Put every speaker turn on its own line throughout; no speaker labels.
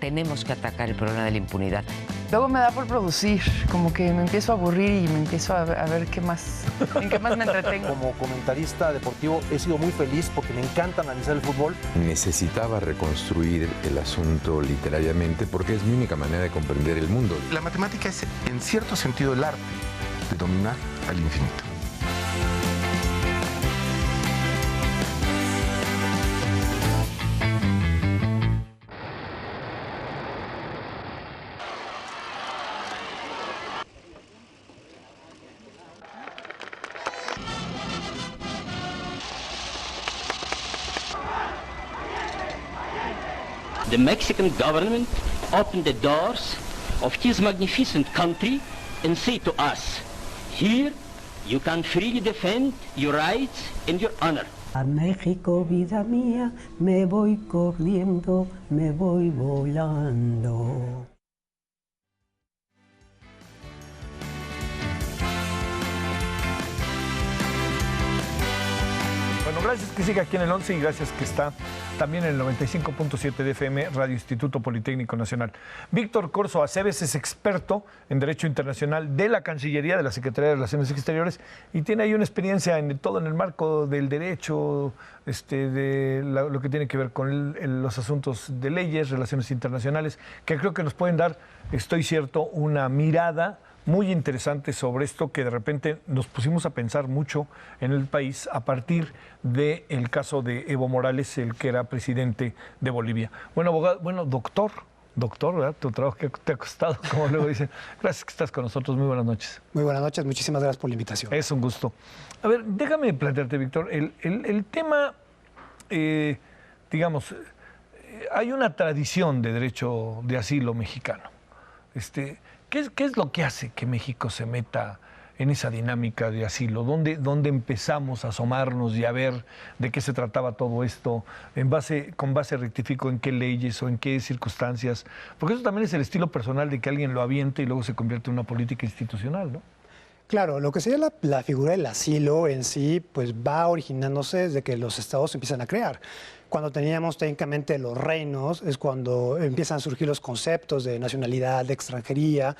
tenemos que atacar el problema de la impunidad.
Luego me da por producir, como que me empiezo a aburrir y me empiezo a ver qué más, en qué más me entretengo.
Como comentarista deportivo he sido muy feliz porque me encanta analizar el fútbol.
Necesitaba reconstruir el asunto literariamente porque es mi única manera de comprender el mundo.
La matemática es, en cierto sentido, el arte de dominar al infinito.
The Mexican government opened the doors of his magnificent country and say to us, here you can freely defend your rights and your honor.
A México, vida mía, me voy corriendo, me voy volando.
Bueno, gracias que siga aquí en el 11 y gracias que está también en el 95.7 de FM, Radio Instituto Politécnico Nacional. Víctor Corzo Aceves es experto en Derecho Internacional de la Cancillería, de la Secretaría de Relaciones Exteriores, y tiene ahí una experiencia en todo en el marco del derecho, lo que tiene que ver con los asuntos de leyes, relaciones internacionales, que creo que nos pueden dar, estoy cierto, una mirada muy interesante sobre esto que de repente nos pusimos a pensar mucho en el país a partir del caso de Evo Morales, el que era presidente de Bolivia. Bueno, abogado, doctor, ¿verdad? Tu trabajo que te ha costado, como luego dicen. Gracias que estás con nosotros. Muy buenas noches.
Muy buenas noches. Muchísimas gracias por la invitación.
Es un gusto. A ver, déjame plantearte, Víctor, el tema, digamos, hay una tradición de derecho de asilo mexicano. ¿Qué es lo que hace que México se meta en esa dinámica de asilo? ¿Dónde empezamos a asomarnos y a ver de qué se trataba todo esto? Con base rectifico en qué leyes o en qué circunstancias, porque eso también es el estilo personal de que alguien lo aviente y luego se convierte en una política institucional, ¿no?
Claro, lo que sería la figura del asilo en sí, pues va originándose desde que los estados empiezan a crear. Cuando teníamos técnicamente los reinos es cuando empiezan a surgir los conceptos de nacionalidad, de extranjería,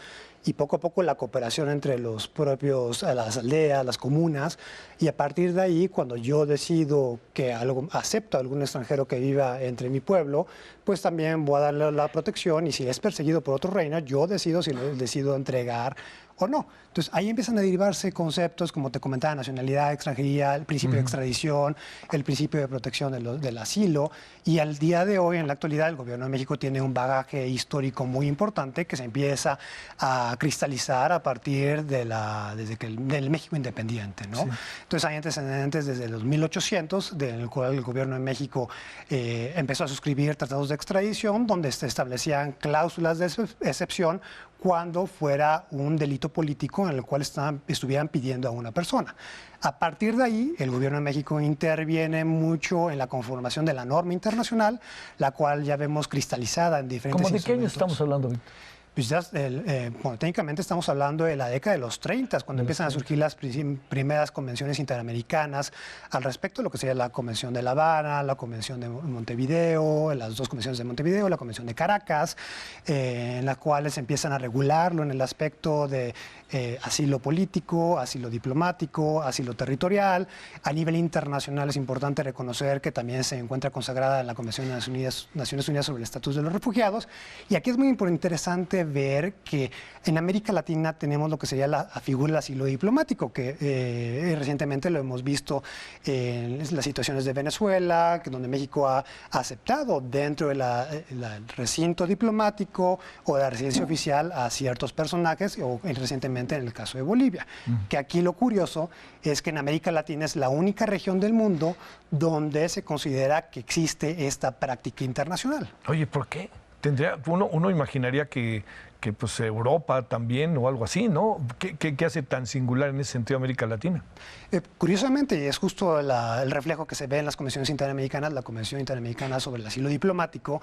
y poco a poco la cooperación entre los propios, las aldeas, las comunas, y a partir de ahí, cuando yo decido que acepto a algún extranjero que viva entre mi pueblo, pues también voy a darle la protección, y si es perseguido por otro reino, yo decido si le decido entregar o no. Entonces ahí empiezan a derivarse conceptos, como te comentaba, nacionalidad, extranjería, el principio de extradición, el principio de protección del asilo, y al día de hoy, en la actualidad, el gobierno de México tiene un bagaje histórico muy importante que se empieza a cristalizar a partir del México independiente, ¿no? Sí. Entonces hay antecedentes desde los 1800, del cual el gobierno de México empezó a suscribir tratados de extradición, donde se establecían cláusulas de excepción cuando fuera un delito político en el cual estuvieran pidiendo a una persona. A partir de ahí, el gobierno de México interviene mucho en la conformación de la norma internacional, la cual ya vemos cristalizada en diferentes
¿Cómo de qué año
instrumentos.
estamos hablando, Víctor?
Pues ya, bueno, técnicamente estamos hablando de la década de los 30, cuando empiezan a surgir las primeras convenciones interamericanas al respecto de lo que sería la Convención de La Habana, la Convención de Montevideo, las dos convenciones de Montevideo, la Convención de Caracas, en las cuales empiezan a regularlo en el aspecto de asilo político, asilo diplomático, asilo territorial. A nivel internacional es importante reconocer que también se encuentra consagrada en la Convención de Naciones Unidas sobre el Estatus de los Refugiados. Y aquí es muy interesante ver que en América Latina tenemos lo que sería la figura del asilo diplomático, que recientemente lo hemos visto en las situaciones de Venezuela, donde México ha aceptado dentro del recinto diplomático o de la residencia oficial a ciertos personajes, o recientemente en el caso de Bolivia. Que aquí lo curioso es que en América Latina es la única región del mundo donde se considera que existe esta práctica internacional.
Oye, ¿por qué? Uno imaginaría que pues Europa también o algo así, ¿no? ¿Qué hace tan singular en ese sentido América Latina?
Curiosamente, y es justo el reflejo que se ve en las convenciones interamericanas, la Convención Interamericana sobre el Asilo Diplomático,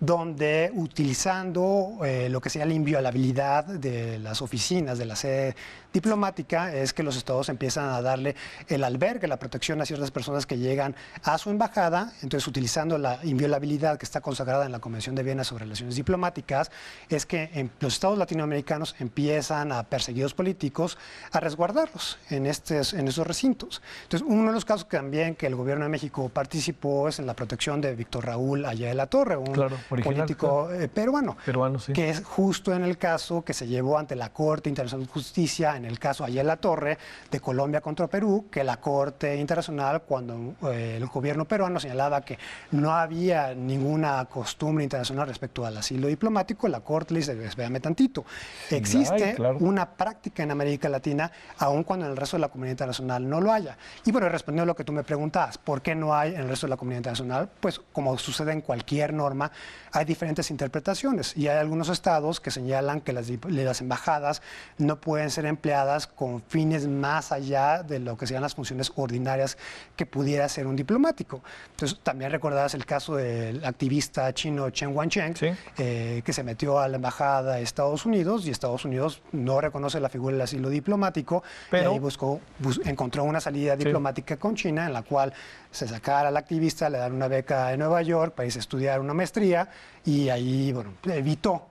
donde utilizando lo que sería la inviolabilidad de las oficinas de la sede diplomática, es que los estados empiezan a darle el albergue, la protección a ciertas personas que llegan a su embajada. Entonces, utilizando la inviolabilidad que está consagrada en la Convención de Viena sobre relaciones diplomáticas, es que los estados latinoamericanos empiezan a perseguidos políticos a resguardarlos en esos recintos. Entonces, uno de los casos también que el gobierno de México participó es en la protección de Víctor Raúl Allá de la Torre, un político peruano,
sí.
Que es justo en el caso que se llevó ante la Corte Internacional de Justicia, en el caso Allá de la Torre, de Colombia contra Perú, que la Corte Internacional, cuando el gobierno peruano señalaba que no había ninguna costumbre internacional respecto al asilo diplomático, la Corte le dice, espérame tantito, existe una práctica en América Latina, aun cuando en el resto de la comunidad internacional no lo haya. Y bueno, respondiendo a lo que tú me preguntabas, ¿por qué no hay en el resto de la comunidad internacional? Pues como sucede en cualquier norma, hay diferentes interpretaciones y hay algunos estados que señalan que las embajadas no pueden ser empleadas con fines más allá de lo que sean las funciones ordinarias que pudiera ser un diplomático. Entonces, también recordarás el caso del activista chino Chen Wancheng,
¿sí?
Que se metió a la embajada de Estados Unidos y Estados Unidos no reconoce la figura del asilo diplomático, pero y ahí encontró una salida diplomática con China en la cual se sacara al activista, le dan una beca en Nueva York para irse a estudiar una maestría y ahí evitó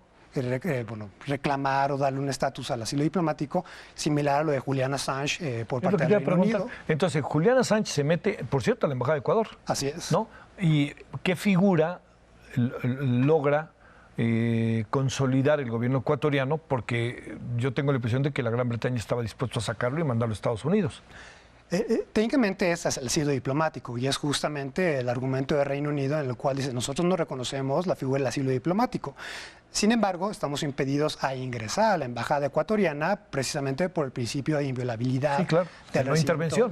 reclamar o darle un estatus al asilo diplomático similar a lo de Julian Assange por parte del Reino Unido.
Entonces, Julian Assange se mete, por cierto, a la Embajada de Ecuador.
Así es.
¿No? ¿Y qué figura logra consolidar el gobierno ecuatoriano? Porque yo tengo la impresión de que la Gran Bretaña estaba dispuesto a sacarlo y mandarlo a Estados Unidos.
Técnicamente es el asilo diplomático y es justamente el argumento del Reino Unido en el cual dice nosotros no reconocemos la figura del asilo diplomático. Sin embargo, estamos impedidos a ingresar a la embajada ecuatoriana precisamente por el principio de inviolabilidad.
Sí, claro. De la intervención.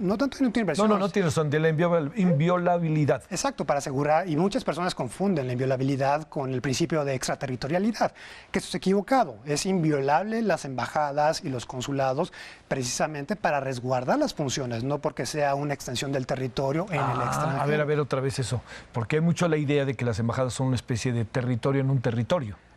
No tanto de intervención.
No tienes razón, de la inviolabilidad.
Exacto, para asegurar, y muchas personas confunden la inviolabilidad con el principio de extraterritorialidad, que eso es equivocado. Es inviolable las embajadas y los consulados precisamente para resguardar las funciones, no porque sea una extensión del territorio en el extranjero.
A ver otra vez eso, porque hay mucho la idea de que las embajadas son una especie de territorio en un territorio.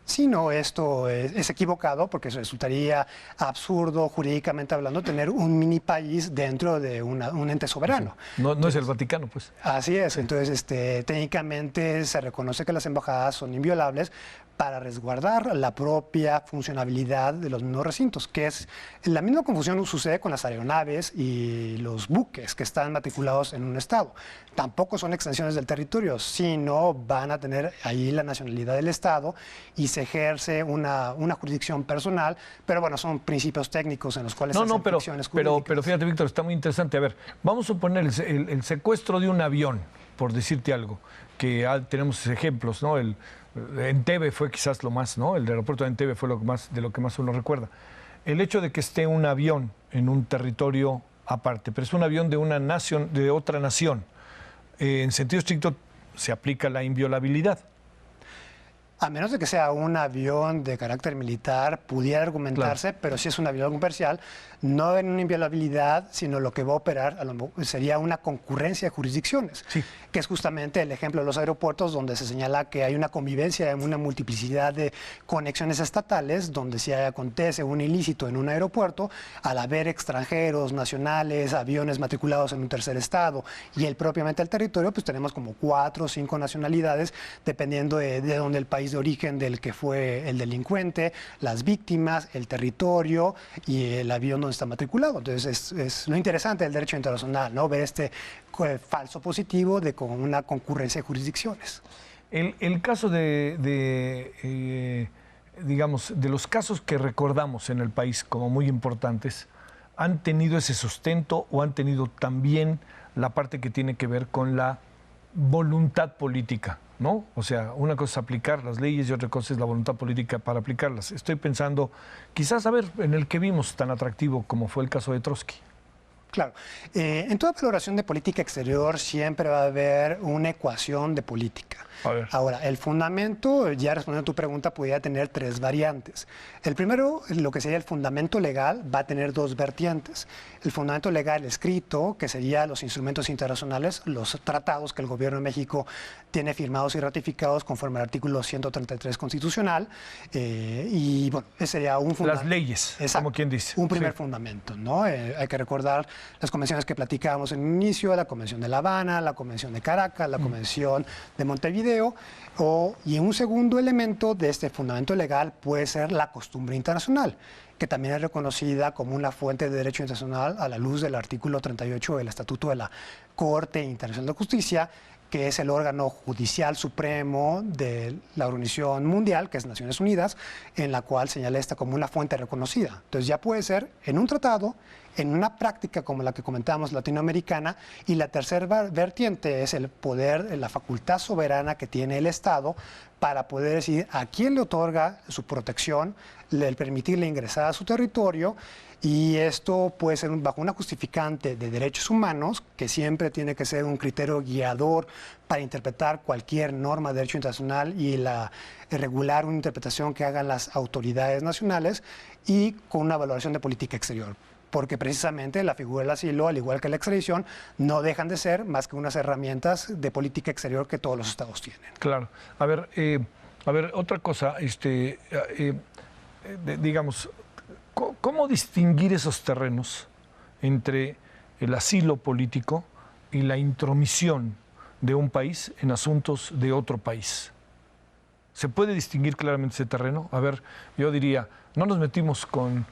Sí, no, esto es equivocado porque resultaría absurdo jurídicamente hablando tener un mini país dentro de un ente soberano.
No es el Vaticano, pues.
Así es, entonces técnicamente se reconoce que las embajadas son inviolables para resguardar la propia funcionabilidad de los mismos recintos, que es la misma confusión sucede con las aeronaves y los buques que están matriculados en un estado. Tampoco son extensiones del territorio, sino van a tener ahí la nacionalidad del estado y se ejerce una jurisdicción personal, pero bueno, son principios técnicos en los cuales se hacen ficciones jurídicas.
Pero fíjate, Víctor, está muy interesante. A ver, vamos a suponer el secuestro de un avión, por decirte algo, que tenemos ejemplos, ¿no? Entebbe fue quizás lo más, ¿no? El aeropuerto de Entebbe fue de lo que más uno recuerda. El hecho de que esté un avión en un territorio aparte, pero es un avión de una nación, de otra nación, en sentido estricto se aplica la inviolabilidad.
A menos de que sea un avión de carácter militar, pudiera argumentarse, pero si es un avión comercial, no en una inviolabilidad, sino lo que va a operar sería una concurrencia de jurisdicciones, que es justamente el ejemplo de los aeropuertos, donde se señala que hay una convivencia, una multiplicidad de conexiones estatales, donde si acontece un ilícito en un aeropuerto, al haber extranjeros, nacionales, aviones matriculados en un tercer estado y propiamente el territorio, pues tenemos como 4 o 5 nacionalidades, dependiendo de dónde el país de origen del que fue el delincuente, las víctimas, el territorio y el avión donde está matriculado. Entonces es lo interesante del derecho internacional, ¿no? Ver este falso positivo de con una concurrencia de jurisdicciones.
El caso digamos, de los casos que recordamos en el país como muy importantes, ¿han tenido ese sustento o han tenido también la parte que tiene que ver con la voluntad política? ¿No? O sea, una cosa es aplicar las leyes y otra cosa es la voluntad política para aplicarlas. Estoy pensando, quizás, a ver, en el que vimos tan atractivo como fue el caso de Trotsky.
Claro. En toda valoración de política exterior siempre va a haber una ecuación de política. Ahora, el fundamento, ya respondiendo a tu pregunta, podría tener 3 variantes. El primero, lo que sería el fundamento legal, va a tener 2 vertientes. El fundamento legal escrito, que sería los instrumentos internacionales, los tratados que el gobierno de México tiene firmados y ratificados conforme al artículo 133 constitucional. Y bueno, ese sería un fundamento.
Las leyes, como quien dice.
Un primer fundamento, ¿no? Hay que recordar las convenciones que platicábamos en el inicio, la Convención de La Habana, la Convención de Caracas, la Convención de Montevideo. Y un segundo elemento de este fundamento legal puede ser la costumbre internacional, que también es reconocida como una fuente de derecho internacional a la luz del artículo 38 del Estatuto de la Corte Internacional de Justicia, que es el órgano judicial supremo de la Organización Mundial, que es Naciones Unidas, en la cual señala esta como una fuente reconocida. Entonces ya puede ser en un tratado, en una práctica como la que comentamos latinoamericana, y la tercera vertiente es el poder, la facultad soberana que tiene el Estado para poder decidir a quién le otorga su protección, el permitirle ingresar a su territorio, y esto puede ser bajo una justificante de derechos humanos, que siempre tiene que ser un criterio guiador para interpretar cualquier norma de derecho internacional y regular una interpretación que hagan las autoridades nacionales, y con una valoración de política exterior. Porque precisamente la figura del asilo, al igual que la extradición, no dejan de ser más que unas herramientas de política exterior que todos los estados tienen.
Claro. A ver, otra cosa, digamos, ¿cómo distinguir esos terrenos entre el asilo político y la intromisión de un país en asuntos de otro país? ¿Se puede distinguir claramente ese terreno? A ver, yo diría, no nos metimos con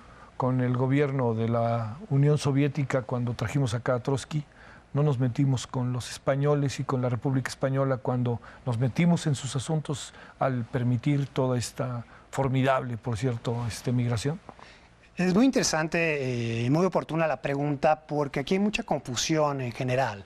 el gobierno de la Unión Soviética cuando trajimos acá a Trotsky, no nos metimos con los españoles y con la República Española cuando nos metimos en sus asuntos al permitir toda esta formidable, por cierto, migración.
Es muy interesante y muy oportuna la pregunta, porque aquí hay mucha confusión en general.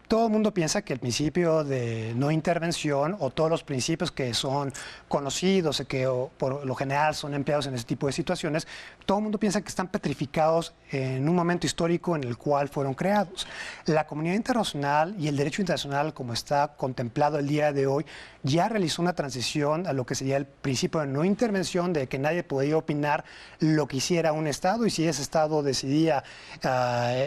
Todo el mundo piensa que el principio de no intervención, o todos los principios que son conocidos y que por lo general son empleados en ese tipo de situaciones, todo el mundo piensa que están petrificados en un momento histórico en el cual fueron creados. La comunidad internacional y el derecho internacional, como está contemplado el día de hoy, ya realizó una transición a lo que sería el principio de no intervención, de que nadie podía opinar lo que hiciera un Estado, y si ese Estado decidía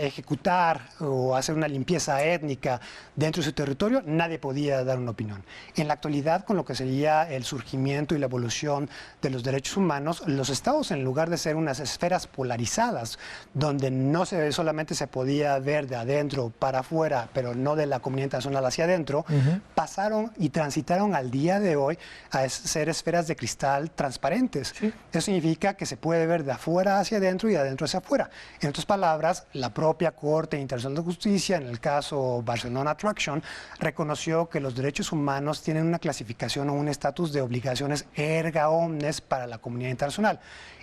ejecutar o hacer una limpieza étnica dentro de su territorio, nadie podía dar una opinión. En la actualidad, con lo que sería el surgimiento y la evolución de los derechos humanos, los Estados, en lugar de ser unas esferas polarizadas, donde no solamente se podía ver de adentro para afuera, pero no de la comunidad internacional hacia adentro, pasaron y transitaron al día de hoy a ser esferas de cristal transparentes. Sí. Eso significa que se puede ver de afuera hacia adentro y de adentro hacia afuera. En otras palabras, la propia Corte Internacional de Justicia, en el caso Barcelona Traction, reconoció que los derechos humanos tienen una clasificación o un estatus de obligaciones erga omnes para la comunidad internacional.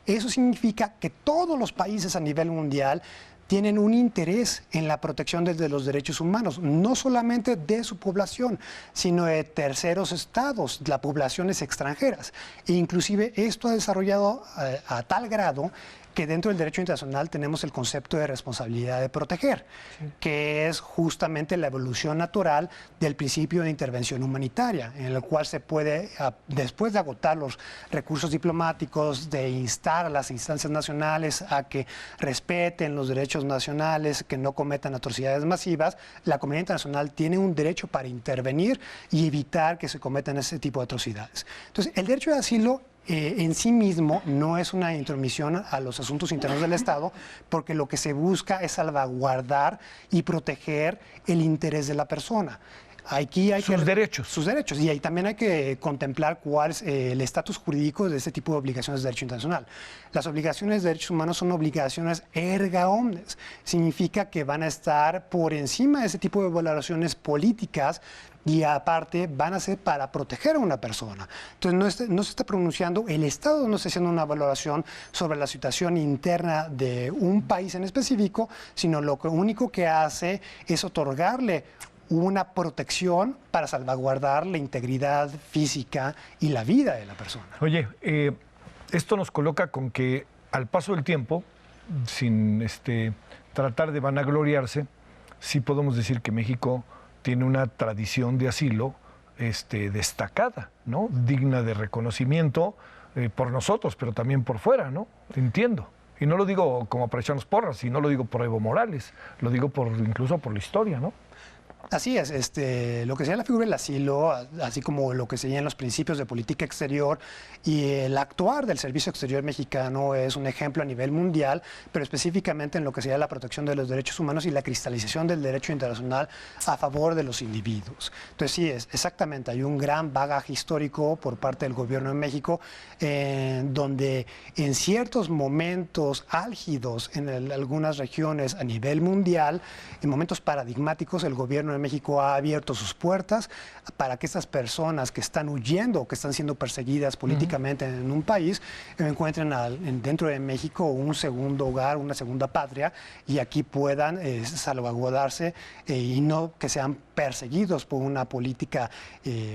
Eso significa que todos los países a nivel mundial tienen un interés en la protección de los derechos humanos, no solamente de su población, sino de terceros estados, las poblaciones extranjeras. E inclusive esto ha desarrollado a tal grado que dentro del derecho internacional tenemos el concepto de responsabilidad de proteger, que es justamente la evolución natural del principio de intervención humanitaria, en el cual se puede, después de agotar los recursos diplomáticos, de instar a las instancias nacionales a que respeten los derechos nacionales, que no cometan atrocidades masivas, la comunidad internacional tiene un derecho para intervenir y evitar que se cometan ese tipo de atrocidades. Entonces, el derecho de asilo en sí mismo no es una intromisión a los asuntos internos del Estado, porque lo que se busca es salvaguardar y proteger el interés de la persona. Aquí hay
sus derechos.
Sus derechos. Y ahí también hay que contemplar cuál es el estatus jurídico de este tipo de obligaciones de derecho internacional. Las obligaciones de derechos humanos son obligaciones erga omnes. Significa que van a estar por encima de ese tipo de valoraciones políticas, y aparte van a ser para proteger a una persona. Entonces no se está pronunciando, el Estado no está haciendo una valoración sobre la situación interna de un país en específico, sino lo único que hace es otorgarle una protección para salvaguardar la integridad física y la vida de la persona.
Oye, esto nos coloca con que al paso del tiempo sin tratar de vanagloriarse, sí podemos decir que México tiene una tradición de asilo destacada, ¿no? Digna de reconocimiento por nosotros, pero también por fuera, ¿no? Entiendo. Y no lo digo como para echarnos porras, y no lo digo por Evo Morales, lo digo incluso por la historia, ¿no?
Así es, lo que sería la figura del asilo, así como lo que serían los principios de política exterior y el actuar del Servicio Exterior mexicano es un ejemplo a nivel mundial, pero específicamente en lo que sería la protección de los derechos humanos y la cristalización del derecho internacional a favor de los individuos. Entonces sí, exactamente, hay un gran bagaje histórico por parte del gobierno de México, donde en ciertos momentos álgidos en algunas regiones a nivel mundial, en momentos paradigmáticos, el gobierno de México ha abierto sus puertas para que estas personas que están huyendo o que están siendo perseguidas políticamente en un país encuentren dentro de México un segundo hogar, una segunda patria, y aquí puedan salvaguardarse y no que sean perseguidos por una política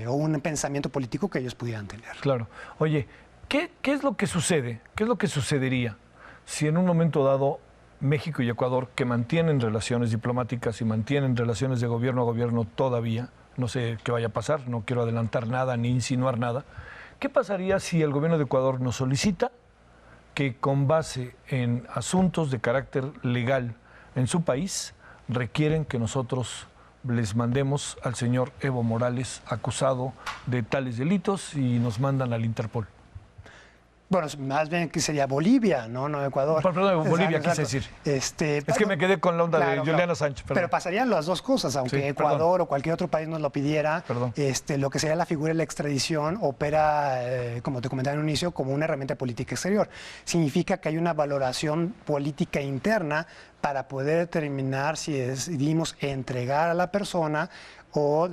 o un pensamiento político que ellos pudieran tener.
Claro. Oye, ¿qué es lo que sucede? ¿Qué es lo que sucedería si en un momento dado México y Ecuador, que mantienen relaciones diplomáticas y mantienen relaciones de gobierno a gobierno todavía, no sé qué vaya a pasar, no quiero adelantar nada ni insinuar nada, ¿qué pasaría si el gobierno de Ecuador nos solicita que con base en asuntos de carácter legal en su país requieren que nosotros les mandemos al señor Evo Morales acusado de tales delitos y nos mandan al Interpol?
Bueno, más bien que sería Bolivia, no Ecuador.
Perdón, Bolivia quise decir. Es que me quedé con la onda de Juliana Sánchez. Perdón.
Pero pasarían las dos cosas, aunque sí, Ecuador o cualquier otro país nos lo pidiera. Lo que sería la figura de la extradición opera, como te comentaba en un inicio, como una herramienta de política exterior. Significa que hay una valoración política interna para poder determinar si decidimos entregar a la persona o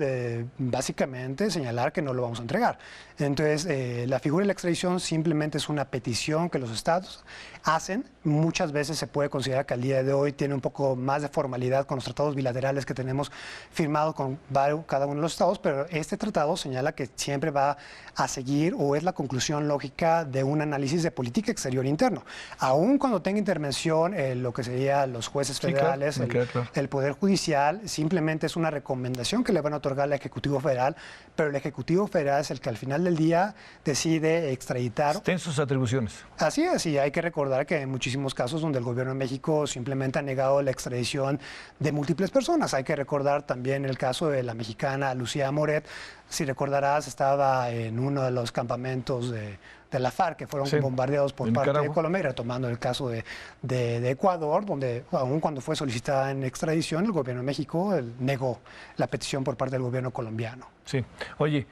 básicamente señalar que no lo vamos a entregar. Entonces, la figura de la extradición simplemente es una petición que los estados hacen. Muchas veces se puede considerar que al día de hoy tiene un poco más de formalidad con los tratados bilaterales que tenemos firmados con cada uno de los estados, pero este tratado señala que siempre va a seguir o es la conclusión lógica de un análisis de política exterior interno. Aún cuando tenga intervención lo que serían los jueces federales, el Poder Judicial, simplemente es una recomendación que le van a otorgar al Ejecutivo Federal, pero el Ejecutivo Federal es el que al final del día decide extraditar.
Ten sus atribuciones.
Así es, y hay que recordar que en muchísimos casos donde el gobierno de México simplemente ha negado la extradición de múltiples personas. Hay que recordar también el caso de la mexicana Lucía Moret. Si recordarás, estaba en uno de los campamentos de la FARC que fueron bombardeados por parte de Colombia, retomando el caso de Ecuador, donde aún cuando fue solicitada en extradición, el gobierno de México negó la petición por parte del gobierno colombiano.
Sí. Oye,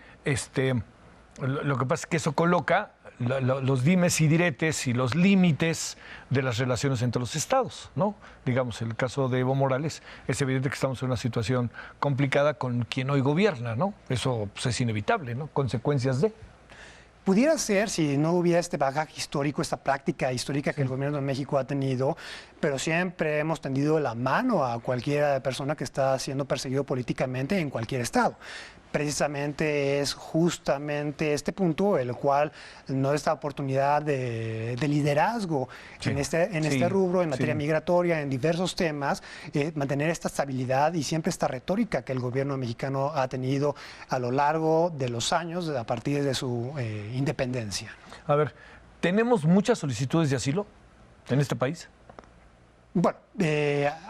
lo que pasa es que eso coloca los dimes y diretes y los límites de las relaciones entre los estados, ¿no? Digamos, el caso de Evo Morales, es evidente que estamos en una situación complicada con quien hoy gobierna, ¿no? Eso pues, es inevitable, ¿no? Consecuencias de...
Pudiera ser si no hubiera este bagaje histórico, esta práctica histórica que el gobierno de México ha tenido, pero siempre hemos tendido la mano a cualquier persona que está siendo perseguido políticamente en cualquier estado. Precisamente es justamente este punto el cual nos da esta oportunidad de liderazgo en este rubro, en materia migratoria, en diversos temas, mantener esta estabilidad y siempre esta retórica que el gobierno mexicano ha tenido a lo largo de los años, a partir de su independencia.
A ver, ¿tenemos muchas solicitudes de asilo en este país?
Bueno,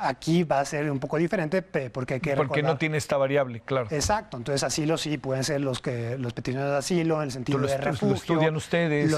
aquí va a ser un poco diferente porque hay que recordar...
Porque no tiene esta variable, claro.
Exacto, entonces asilo sí pueden ser los peticionarios de asilo en el sentido de refugio.
Lo estudian ustedes.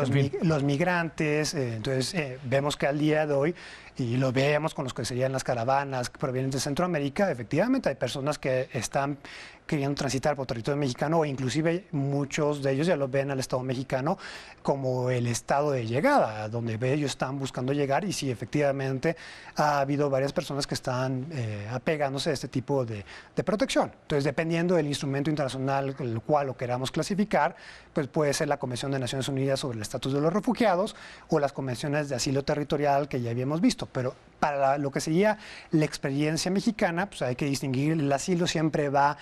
Los migrantes, entonces vemos que al día de hoy, y lo veíamos con los que serían las caravanas que provienen de Centroamérica, efectivamente hay personas que están queriendo transitar por territorio mexicano o inclusive muchos de ellos ya lo ven al Estado mexicano como el estado de llegada, donde ellos están buscando llegar y sí, efectivamente ha habido varias personas que están apegándose a este tipo de protección. Entonces, dependiendo del instrumento internacional el cual lo queramos clasificar, pues puede ser la Convención de Naciones Unidas sobre el Estatus de los Refugiados o las convenciones de asilo territorial que ya habíamos visto, pero para lo que sería la experiencia mexicana, pues hay que distinguir, el asilo siempre va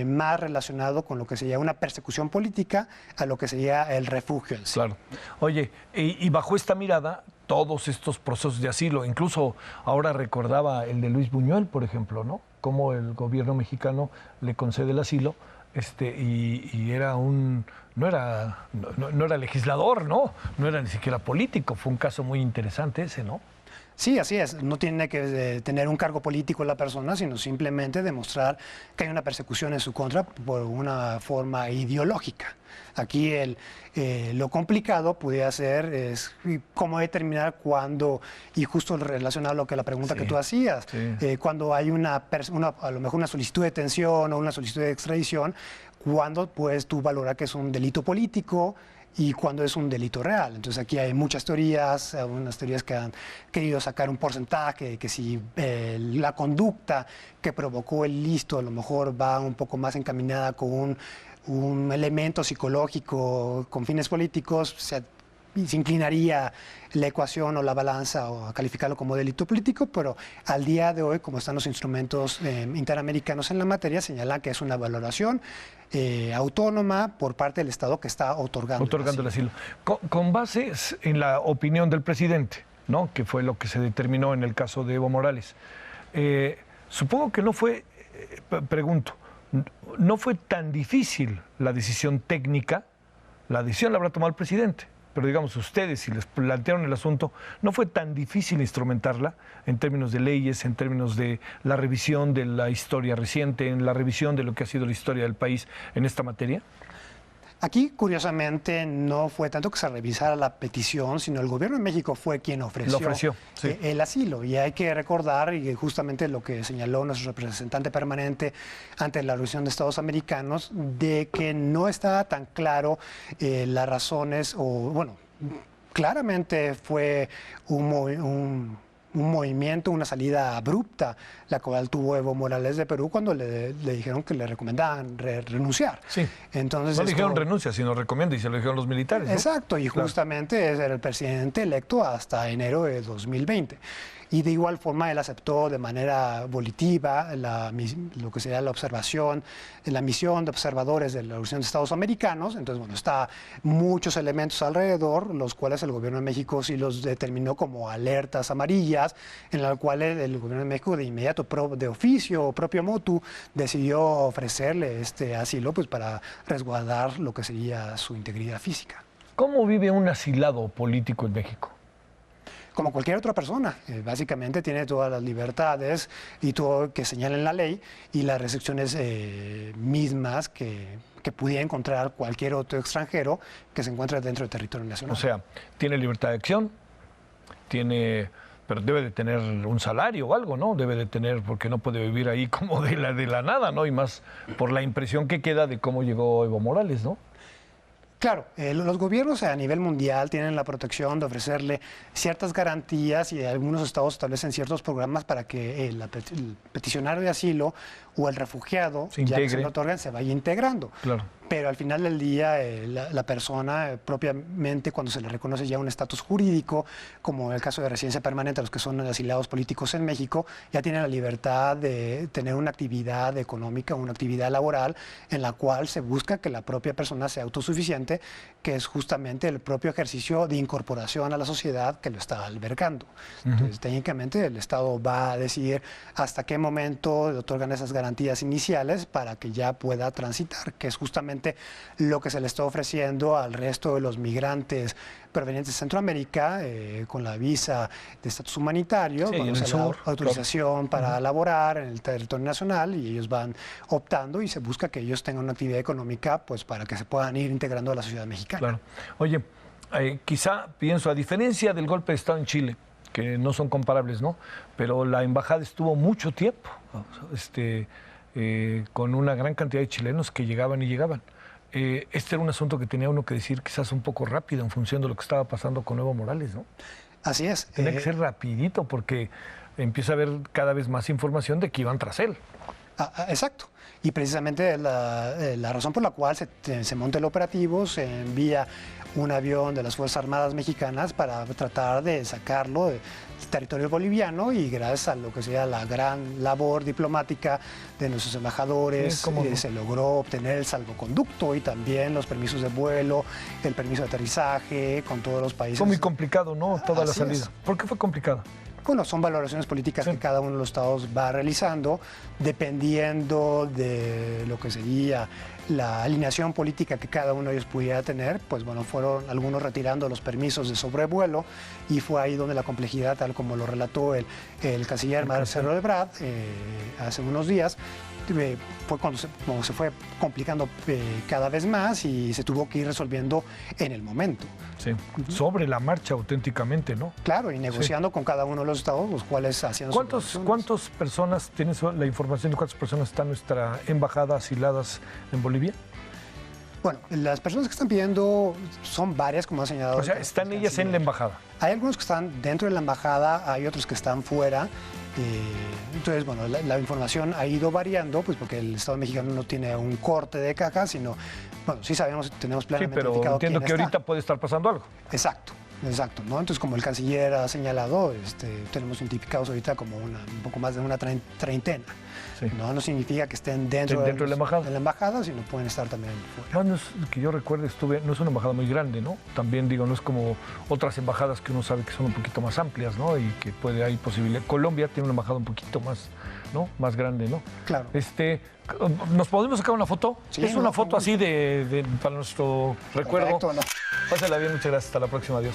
más relacionado con lo que sería una persecución política a lo que sería el refugio en sí.
Claro. Oye, y bajo esta mirada, todos estos procesos de asilo, incluso ahora recordaba el de Luis Buñuel, por ejemplo, ¿no? Cómo el gobierno mexicano le concede el asilo, y era no era legislador, ¿no? No era ni siquiera político, fue un caso muy interesante ese, ¿no?
Sí, así es. No tiene que tener un cargo político la persona, sino simplemente demostrar que hay una persecución en su contra por una forma ideológica. Aquí lo complicado pudiera ser es cómo determinar cuándo, y justo relacionado a lo que la pregunta que tú hacías, cuando hay a lo mejor una solicitud de detención o una solicitud de extradición, cuándo puedes tú valorar que es un delito político y cuando es un delito real. Entonces aquí hay muchas teorías, algunas teorías que han querido sacar un porcentaje, que si la conducta que provocó el ilícito a lo mejor va un poco más encaminada con un elemento psicológico con fines políticos, se inclinaría la ecuación o la balanza o a calificarlo como delito político, pero al día de hoy, como están los instrumentos interamericanos en la materia, señalan que es una valoración autónoma por parte del Estado que está otorgando
el asilo. Con base en la opinión del presidente, ¿no? Que fue lo que se determinó en el caso de Evo Morales. Supongo que no fue, pregunto, no fue tan difícil la decisión técnica, la decisión la habrá tomado el presidente, pero digamos ustedes, si les plantearon el asunto, ¿no fue tan difícil instrumentarla en términos de leyes, en términos de la revisión de la historia reciente, en la revisión de lo que ha sido la historia del país en esta materia?
Aquí, curiosamente, no fue tanto que se revisara la petición, sino el gobierno de México fue quien ofreció el asilo. Y hay que recordar, y justamente lo que señaló nuestro representante permanente ante la Organización de Estados Americanos, de que no estaba tan claro las razones, claramente fue un movimiento, una salida abrupta, la cual tuvo Evo Morales de Perú cuando le dijeron que le recomendaban renunciar.
Sí.
Entonces,
no dijeron renuncia, sino recomienda, y se lo dijeron los militares, ¿no?
Exacto, y justamente era el presidente electo hasta enero de 2020. Y de igual forma él aceptó de manera volitiva lo que sería la observación, la misión de observadores de la Organización de Estados Americanos. Entonces, bueno, está muchos elementos alrededor, los cuales el gobierno de México sí los determinó como alertas amarillas, en las cuales el gobierno de México de inmediato, de oficio, propio motu, decidió ofrecerle este asilo pues para resguardar lo que sería su integridad física.
¿Cómo vive un asilado político en México?
Como cualquier otra persona, básicamente tiene todas las libertades y todo que señala en la ley y las restricciones mismas que pudiera encontrar cualquier otro extranjero que se encuentre dentro del territorio nacional.
O sea, tiene libertad de acción, pero debe de tener un salario o algo, ¿no? Debe de tener, porque no puede vivir ahí como de la nada, ¿no? Y más por la impresión que queda de cómo llegó Evo Morales, ¿no?
Claro, los gobiernos a nivel mundial tienen la protección de ofrecerle ciertas garantías y algunos estados establecen ciertos programas para que el peticionario de asilo o el refugiado, ya que se lo otorgan, se vaya integrando.
Claro.
Pero al final del día, la persona propiamente, cuando se le reconoce ya un estatus jurídico, como en el caso de residencia permanente, los que son asilados políticos en México, ya tienen la libertad de tener una actividad económica, una actividad laboral, en la cual se busca que la propia persona sea autosuficiente, que es justamente el propio ejercicio de incorporación a la sociedad que lo está albergando. Entonces, técnicamente, el Estado va a decidir hasta qué momento le otorgan esas garantías iniciales para que ya pueda transitar, que es justamente lo que se le está ofreciendo al resto de los migrantes provenientes de Centroamérica con la visa de estatus humanitario, cuando se da autorización para laborar en el territorio nacional y ellos van optando y se busca que ellos tengan una actividad económica pues para que se puedan ir integrando a la sociedad mexicana.
Claro. Oye, quizá pienso, a diferencia del golpe de Estado en Chile, que no son comparables, ¿no? Pero la embajada estuvo mucho tiempo con una gran cantidad de chilenos que llegaban y llegaban. Este era un asunto que tenía uno que decir quizás un poco rápido en función de lo que estaba pasando con Evo Morales, ¿no?
Así es.
Tenía que ser rapidito porque empieza a haber cada vez más información de que iban tras él.
Exacto. Y precisamente la razón por la cual se monta el operativo, se envía un avión de las Fuerzas Armadas mexicanas para tratar de sacarlo del territorio boliviano, y gracias a lo que sería la gran labor diplomática de nuestros embajadores se logró obtener el salvoconducto y también los permisos de vuelo, el permiso de aterrizaje con todos los países.
Fue muy complicado, ¿no? Toda la salida. ¿Por qué fue complicado?
Bueno, son valoraciones políticas que cada uno de los estados va realizando, dependiendo de lo que sería la alineación política que cada uno de ellos pudiera tener. Pues bueno, fueron algunos retirando los permisos de sobrevuelo, y fue ahí donde la complejidad, tal como lo relató el canciller Marcelo Ebrard hace unos días, fue cuando se fue complicando cada vez más, y se tuvo que ir resolviendo en el momento.
Sí, sobre la marcha auténticamente, ¿no?
Claro, y negociando con cada uno de los estados, los cuales hacían
¿Cuántas personas, tienes la información de cuántas personas está nuestra embajada asiladas en Bolivia?
Bueno, las personas que están pidiendo son varias, como ha señalado.
O sea, están ellas en la embajada.
Hay algunos que están dentro de la embajada, hay otros que están fuera. Entonces, bueno, la información ha ido variando, pues porque el Estado mexicano no tiene un corte de caja, sino, bueno, sí sabemos, tenemos plenamente identificado
quién está. Pero entiendo que ahorita puede estar pasando algo.
Exacto, ¿no? Entonces, como el canciller ha señalado, tenemos identificados ahorita como un poco más de una treintena. Sí. No significa que estén dentro de la embajada, sino pueden estar también fuera.
No es que yo recuerde, no es una embajada muy grande, ¿no? También digo, no es como otras embajadas que uno sabe que son un poquito más amplias, ¿no? Y que hay posibilidad. Colombia tiene una embajada un poquito más, ¿no? Más grande, ¿no?
Claro.
¿Nos podemos sacar una foto?
Sí,
es una foto así para nuestro recuerdo.
Perfecto, ¿no?
Pásala bien, muchas gracias. Hasta la próxima, adiós.